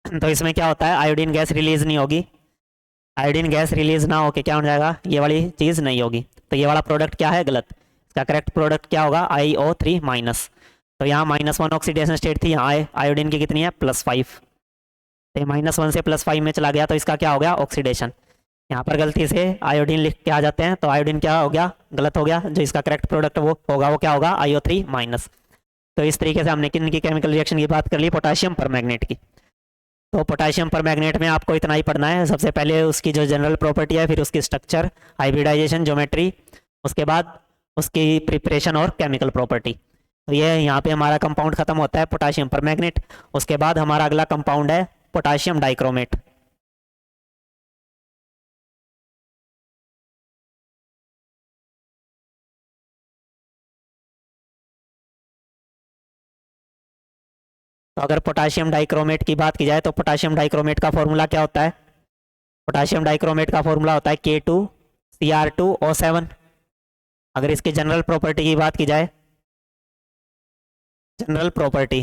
तो इसमें क्या होता है, आयोडीन गैस रिलीज नहीं होगी। आयोडीन गैस रिलीज ना होके क्या हो जाएगा, ये वाली चीज़ नहीं होगी। तो ये वाला प्रोडक्ट क्या है, गलत। इसका करेक्ट प्रोडक्ट क्या होगा, IO3-। तो यहाँ -1 ऑक्सीडेशन स्टेट थी, यहाँ आयोडीन की कितनी है, +5। तो -1 से +5 में चला गया तो इसका क्या हो गया, ऑक्सीडेशन। यहाँ पर गलती से आयोडीन लिख के आ जाते हैं तो आयोडीन क्या हो गया, गलत हो गया। जो इसका करेक्ट प्रोडक्ट वो होगा वो क्या होगा, IO3-। तो इस तरीके से हमने किन की केमिकल रिएक्शन की बात कर ली, पोटाशियम पर मैग्नेट की। तो पोटाशियम पर मैग्नेट में आपको इतना ही पढ़ना है। सबसे पहले उसकी जो जनरल प्रॉपर्टी है, फिर उसकी स्ट्रक्चर, हाइब्रिडाइजेशन, ज्योमेट्री, उसके बाद उसकी प्रिपरेशन और केमिकल प्रॉपर्टी। तो ये यहाँ पे हमारा कंपाउंड खत्म होता है पोटाशियम पर मैग्नेट। उसके बाद हमारा अगला कंपाउंड है पोटाशियम डाइक्रोमेट। तो अगर पोटाशियम डाइक्रोमेट की बात की जाए तो पोटाशियम डाइक्रोमेट का फॉर्मूला क्या होता है? पोटाशियम डाइक्रोमेट का फॉर्मूला होता है K2Cr2O7। अगर इसकी जनरल प्रॉपर्टी की बात की जाए, जनरल प्रॉपर्टी,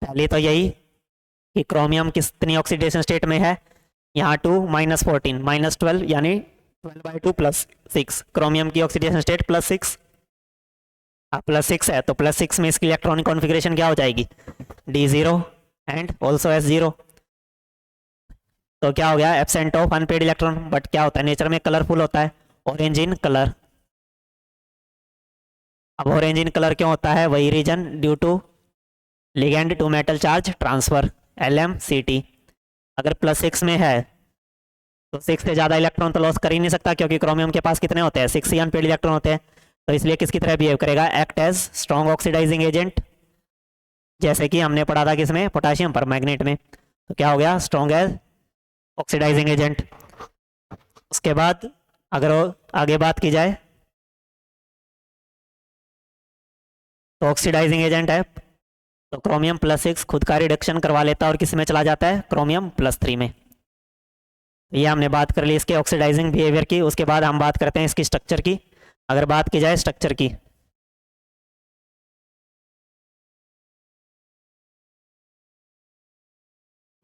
पहली तो यही कि क्रोमियम कितनी ऑक्सीडेशन स्टेट में है, यहाँ 2 -14 -12 यानी 12/2 +6। क्रोमियम की ऑक्सीडेशन स्टेट +6, +6 है तो +6 में इसकी इलेक्ट्रॉनिक कॉन्फ़िगरेशन क्या हो जाएगी? D0 and also S0। तो क्या हो गया? Absent of unpaired electron. But क्या होता है, नेचर में कलरफुल होता है, ऑरेंज इन कलर। अब ऑरेंज इन कलर क्यों होता है? वही reason, due to ligand to metal charge transfer, LMCT। अगर +6 में है तो 6 से ज़्यादा इलेक्ट्रॉन तो लॉस कर ही नहीं सकता, क्योंकि क्रोमियम के पास कितने होते हैं? 6 ही अनपेड इलेक्ट्रॉन होते हैं। तो इसलिए किसकी तरह बिहेव करेगा? Act as strong oxidising agent, जैसे कि हमने पढ़ा था किसमें? पोटाशियम पर मैग्नेट में। तो क्या हो गया? Strong as oxidising agent. उसके बाद अगर आगे बात की जाए तो ऑक्सीडाइजिंग एजेंट है तो क्रोमियम +6 खुद का रिडक्शन करवा लेता है और किस में चला जाता है? क्रोमियम +3 में। ये हमने बात कर ली इसके ऑक्सीडाइजिंग बिहेवियर की। उसके बाद हम बात करते हैं इसकी स्ट्रक्चर की। अगर बात की जाए स्ट्रक्चर की,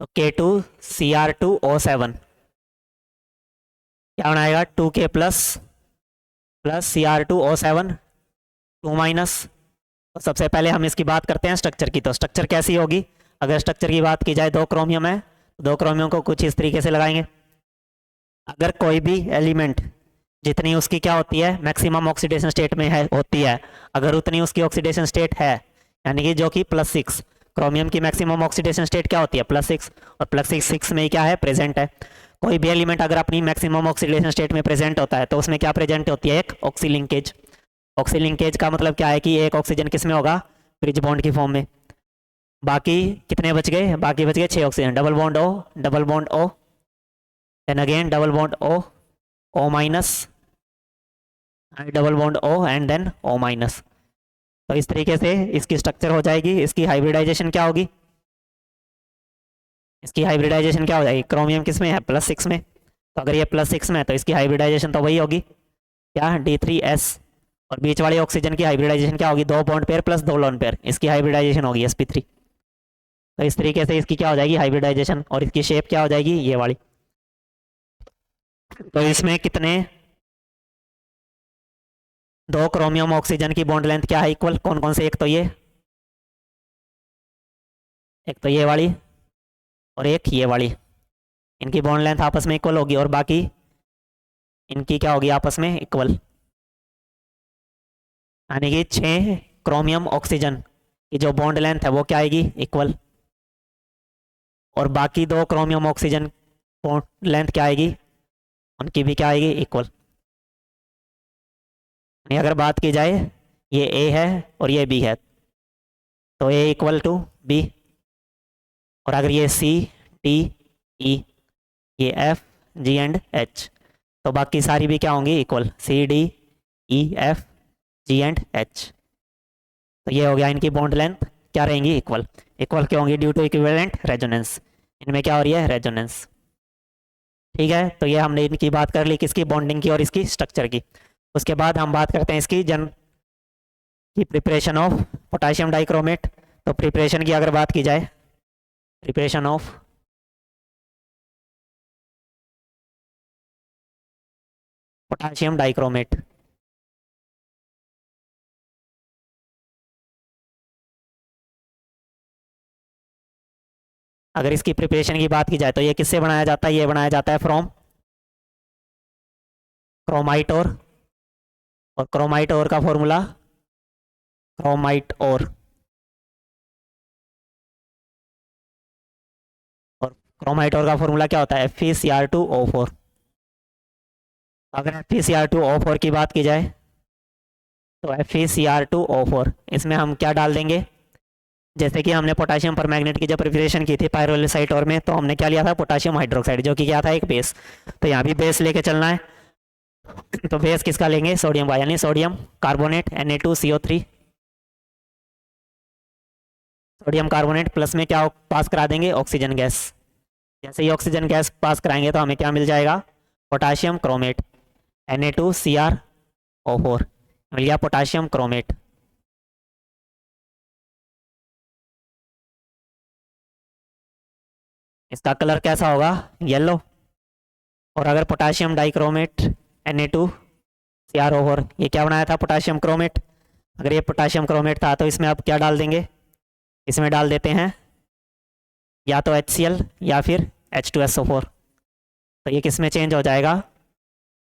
तो K2Cr2O7 क्या बनाएगा? 2K plus Cr2O7 2 minus. तो सबसे पहले हम इसकी बात करते हैं स्ट्रक्चर की। तो स्ट्रक्चर कैसी होगी? अगर स्ट्रक्चर की बात की जाए, 2 क्रोमियम है, 2 क्रोमियम को कुछ इस तरीके से लगाएंगे। अगर कोई भी एलिमेंट जितनी उसकी क्या होती है? मैक्सिमम ऑक्सीडेशन स्टेट में है होती है, अगर उतनी उसकी ऑक्सीडेशन स्टेट है, यानी कि जो कि +6, क्रोमियम की मैक्सिमम ऑक्सीडेशन स्टेट क्या होती है? +6। और +6 में क्या है? प्रेजेंट है। कोई भी एलिमेंट अगर अपनी मैक्सिमम ऑक्सीडेशन स्टेट में प्रेजेंट होता है तो उसमें क्या प्रेजेंट होती है? एक ऑक्सी लिंकेज। ऑक्सी लिंकेज का मतलब क्या है कि एक ऑक्सीजन किस में होगा? ब्रिज बॉन्ड की फॉर्म में। बाकी कितने बच गए? बाकी बच गए 6 oxygen. Double bond O, double bond O, then again double bond O, O-, double bond O and then O-। तो इस तरीके से इसकी स्ट्रक्चर हो जाएगी। इसकी हाइब्रिडाइजेशन क्या होगी? इसकी हाइब्रिडाइजेशन क्या हो जाएगी? क्रोमियम किस में है? +6 में। तो अगर ये +6 में है तो इसकी हाइब्रिडाइजेशन तो वही होगी, क्या? D3S। और बीच वाले ऑक्सीजन की हाइब्रिडाइजेशन क्या होगी? 2 bond pair plus 2 lone pair, इसकी हाइब्रिडाइजेशन होगी sp3। तो इस तरीके से इसकी क्या हो जाएगी? हाइब्रिडाइजेशन। और इसकी शेप क्या हो जाएगी? ये वाली। तो इसमें कितने 2 क्रोमियम ऑक्सीजन की बॉन्ड लेंथ क्या है? इक्वल। कौन कौन से? एक तो ये वाली और एक ये वाली, इनकी बॉन्ड लेंथ आपस में इक्वल होगी और बाकी इनकी क्या होगी? आपस में इक्वल। यानी कि 6 क्रोमियम ऑक्सीजन की जो बॉन्ड लेंथ है वो क्या आएगी? इक्वल। और बाकी 2 क्रोमियम ऑक्सीजन बॉन्ड लेंथ क्या आएगी? उनकी भी क्या आएगी? इक्वल। अगर बात की जाए, ये A है और ये B है, तो A इक्वल टू B। और अगर ये C, D, E, ये F, G एंड H, तो बाकी सारी भी क्या होंगी? Equal. C, D, E, F, G and H। तो ये हो गया, इनकी बॉन्ड लेंथ क्या रहेंगी? इक्वल। इक्वल क्यों होंगी? Due to equivalent resonance. इनमें क्या हो रही है? रेजोनेंस। ठीक है, तो ये हमने इनकी बात कर ली, किसकी? बॉन्डिंग की और इसकी स्ट्रक्चर की। उसके बाद हम बात करते हैं इसकी की प्रिपरेशन ऑफ पोटाशियम डाइक्रोमेट। तो प्रिपरेशन की अगर बात की जाए, प्रिपरेशन ऑफ पोटाशियम डाइक्रोमेट, अगर इसकी प्रिपरेशन की बात की जाए तो ये किससे बनाया जाता है? ये बनाया जाता है फ्रॉम क्रोमाइट और क्रोमाइट और का फॉर्मूला क्रोमाइट और क्रोमाइटोर का फॉर्मूला क्या होता है? FeCr2O4। अगर FeCr2O4 की बात की जाए तो FeCr2O4 इसमें हम क्या डाल देंगे? जैसे कि हमने पोटाशियम परमैंगनेट की जब प्रिपरेशन की थी पायरोलिसाइटोर में, तो हमने क्या लिया था? पोटाशियम हाइड्रोक्साइड, जो कि क्या था? एक बेस। तो यहाँ भी बेस लेके चलना है। तो बेस किसका लेंगे? सोडियम का, यानी sodium carbonate Na2CO3। Sodium carbonate plus में क्या पास करा देंगे? Oxygen gas. जैसे ही ऑक्सीजन गैस पास कराएंगे तो हमें क्या मिल जाएगा? पोटाशियम क्रोमेट, Na2Cr O4 मिल गया पोटाशियम क्रोमेट। इसका कलर कैसा होगा? येलो। और अगर पोटाशियम डाइक्रोमेट Na2Cr O4, ये क्या बनाया था? Potassium chromate. अगर ये पोटाशियम क्रोमेट था तो इसमें अब क्या डाल देंगे? इसमें डाल देते हैं या तो HCl या फिर H2SO4। तो ये किस में चेंज हो जाएगा?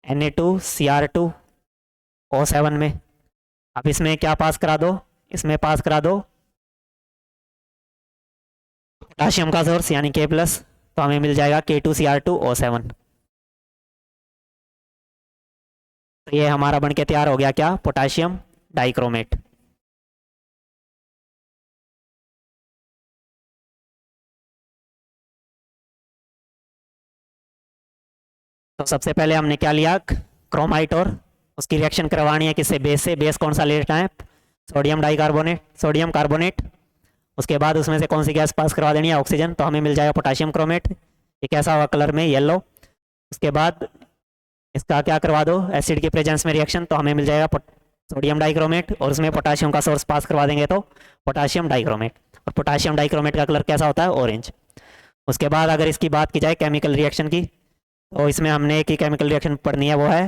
Na2Cr2O7 में। अब इसमें क्या पास करा दो? इसमें पास करा दो पोटाशियम का सोर्स यानी K+, तो हमें मिल जाएगा K2Cr2O7। तो ये हमारा बनके तैयार हो गया क्या? Potassium dichromate. तो सबसे पहले हमने क्या लिया? क्रोमाइट, और उसकी रिएक्शन करवानी है किससे? बेस से। बेस कौन सा लेना है? Sodium dicarbonate, sodium carbonate. उसके बाद उसमें से कौन सी गैस पास करवा देनी है? ऑक्सीजन। तो हमें मिल जाएगा पोटाशियम क्रोमेट। ये कैसा होगा कलर में? येलो। उसके बाद इसका क्या करवा दो? एसिड के प्रेजेंस में रिएक्शन, तो हमें मिल जाएगा सोडियम डाइक्रोमेट, और उसमें पोटाशियम का सोर्स पास करवा देंगे तो पोटाशियम डाइक्रोमेट। और पोटाशियम डाइक्रोमेट का कलर कैसा होता है? ऑरेंज। उसके बाद अगर इसकी बात की जाए केमिकल रिएक्शन की, तो इसमें हमने एक ही केमिकल रिएक्शन पढ़नी है, वो है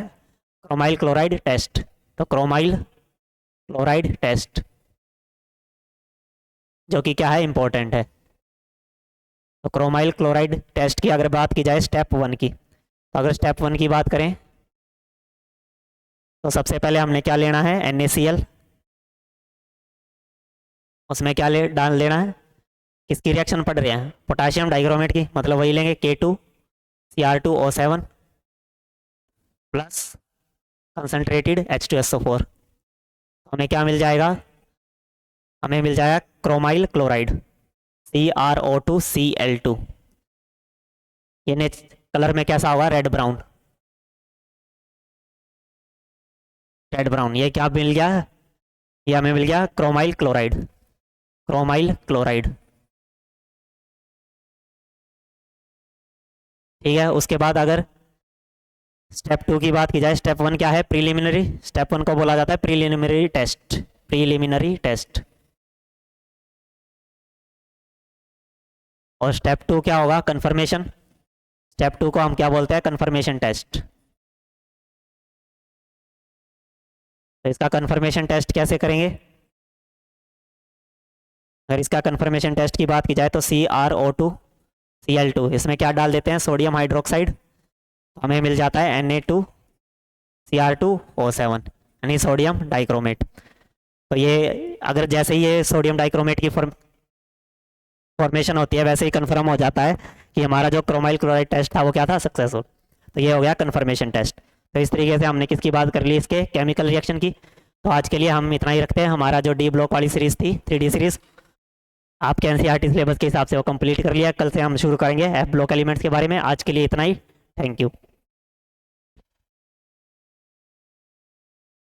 क्रोमाइल क्लोराइड टेस्ट। तो क्रोमाइल क्लोराइड टेस्ट, जो कि क्या है? इंपॉर्टेंट है। तो क्रोमाइल क्लोराइड टेस्ट की अगर बात की जाए स्टेप 1 की, तो अगर स्टेप 1 की बात करें तो सबसे पहले हमने क्या लेना है? NaCl। उसमें क्या डाल लेना है? किसकी रिएक्शन पढ़ रहे हैं? पोटाशियम डाइक्रोमेट की, मतलब वही लेंगे K2Cr2O7 प्लस कंसनट्रेटेड H2SO4। हमें क्या मिल जाएगा? हमें मिल जाएगा क्रोमाइल क्लोराइड CrO2Cl2। ये कलर में कैसा होगा? Red brown. Red brown. ये क्या मिल गया? ये हमें मिल गया क्रोमाइल क्लोराइड। क्रोमाइल क्लोराइड, ठीक है। उसके बाद अगर स्टेप 2 की बात की जाए, स्टेप 1 क्या है? प्रीलिमिनरी। स्टेप 1 को बोला जाता है प्रीलिमिनरी टेस्ट। Preliminary test. और स्टेप 2 क्या होगा? कंफर्मेशन। स्टेप 2 को हम क्या बोलते हैं? Confirmation test. तो इसका कंफर्मेशन टेस्ट कैसे करेंगे? अगर इसका कंफर्मेशन टेस्ट की बात की जाए तो CrO2Cl2, इसमें क्या डाल देते हैं? Sodium hydroxide. हमें मिल जाता है Na2Cr2O7 यानी सोडियम डाइक्रोमेट। तो ये अगर जैसे ही ये सोडियम डाइक्रोमेट की फॉर्मेशन होती है, वैसे ही कंफर्म हो जाता है कि हमारा जो क्रोमाइल क्लोराइड टेस्ट था वो क्या था? सक्सेसफुल। तो ये हो गया कंफर्मेशन टेस्ट। तो इस तरीके से हमने किसकी बात कर ली? इसके केमिकल रिएक्शन की। तो आज के लिए हम इतना ही रखते हैं। हमारा जो डी ब्लॉक वाली सीरीज थी, 3D सीरीज, आपके NCERT सिलेबस के हिसाब से वो कंप्लीट कर लिया। कल से हम शुरू करेंगे F ब्लॉक एलिमेंट्स के बारे में। आज के लिए इतना ही। Thank you.